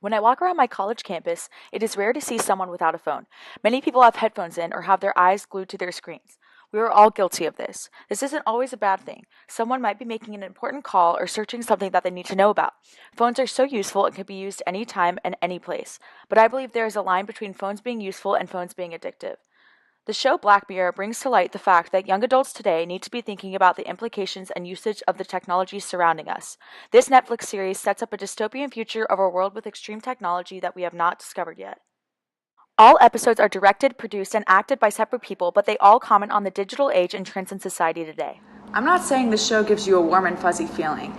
When I walk around my college campus, it is rare to see someone without a phone. Many people have headphones in or have their eyes glued to their screens. We are all guilty of this. This isn't always a bad thing. Someone might be making an important call or searching something that they need to know about. Phones are so useful and can be used anytime and any place. But I believe there is a line between phones being useful and phones being addictive. The show Black Mirror brings to light the fact that young adults today need to be thinking about the implications and usage of the technology surrounding us. This Netflix series sets up a dystopian future of a world with extreme technology that we have not discovered yet. All episodes are directed, produced, and acted by separate people, but they all comment on the digital age and trends in society today. I'm not saying the show gives you a warm and fuzzy feeling.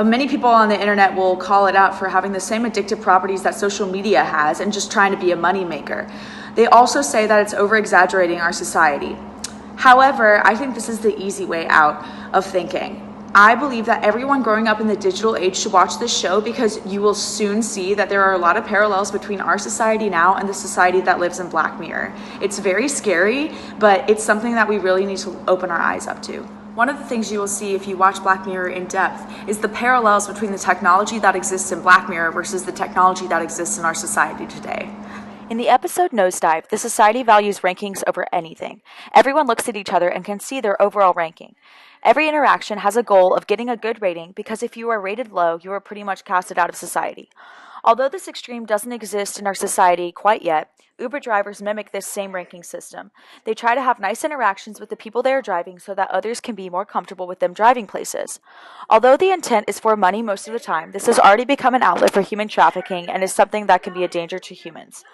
Many people on the internet will call it out for having the same addictive properties that social media has and just trying to be a moneymaker. They also say that it's over-exaggerating our society. However, I think this is the easy way out of thinking. I believe that everyone growing up in the digital age should watch this show because you will soon see that there are a lot of parallels between our society now and the society that lives in Black Mirror. It's very scary, but it's something that we really need to open our eyes up to. One of the things you will see if you watch Black Mirror in depth is the parallels between the technology that exists in Black Mirror versus the technology that exists in our society today. In the episode Nosedive, the society values rankings over anything. Everyone looks at each other and can see their overall ranking. Every interaction has a goal of getting a good rating because if you are rated low, you are pretty much casted out of society. Although this extreme doesn't exist in our society quite yet, Uber drivers mimic this same ranking system. They try to have nice interactions with the people they are driving so that others can be more comfortable with them driving places. Although the intent is for money most of the time, this has already become an outlet for human trafficking and is something that can be a danger to humans.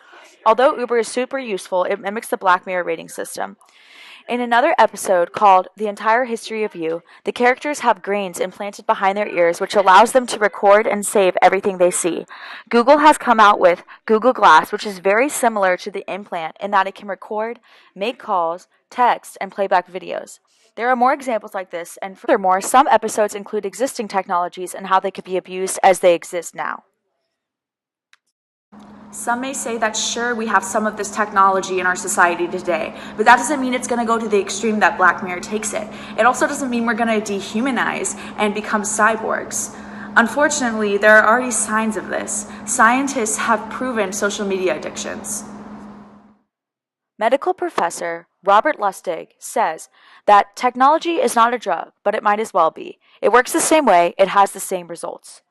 Although Uber is super useful, it mimics the Black Mirror rating system. In another episode called The Entire History of You, the characters have grains implanted behind their ears which allows them to record and save everything they see. Google has come out with Google Glass, which is very similar to the implant in that it can record, make calls, text, and play back videos. There are more examples like this, and furthermore, some episodes include existing technologies and how they could be abused as they exist now. Some may say that sure, we have some of this technology in our society today, but that doesn't mean it's going to go to the extreme that Black Mirror takes it. It also doesn't mean we're going to dehumanize and become cyborgs. Unfortunately, there are already signs of this. Scientists have proven social media addictions. Medical professor Robert Lustig says that technology is not a drug, but it might as well be. It works the same way, it has the same results.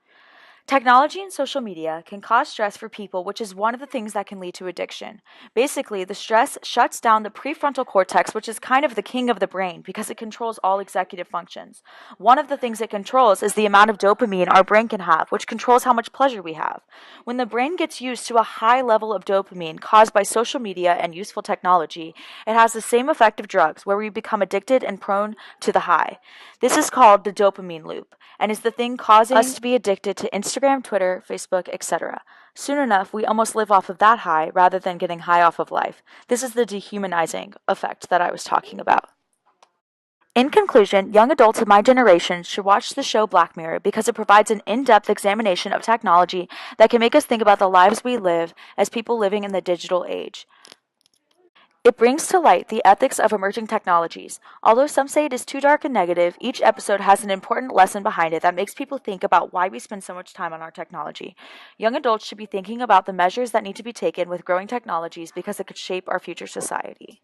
Technology and social media can cause stress for people, which is one of the things that can lead to addiction. Basically, the stress shuts down the prefrontal cortex, which is kind of the king of the brain because it controls all executive functions. One of the things it controls is the amount of dopamine our brain can have, which controls how much pleasure we have. When the brain gets used to a high level of dopamine caused by social media and useful technology, it has the same effect of drugs, where we become addicted and prone to the high. This is called the dopamine loop, and is the thing causing us to be addicted to Instagram, Twitter, Facebook, etc. Soon enough, we almost live off of that high rather than getting high off of life. This is the dehumanizing effect that I was talking about. In conclusion, young adults of my generation should watch the show Black Mirror because it provides an in-depth examination of technology that can make us think about the lives we live as people living in the digital age. It brings to light the ethics of emerging technologies. Although some say it is too dark and negative, each episode has an important lesson behind it that makes people think about why we spend so much time on our technology. Young adults should be thinking about the measures that need to be taken with growing technologies because it could shape our future society.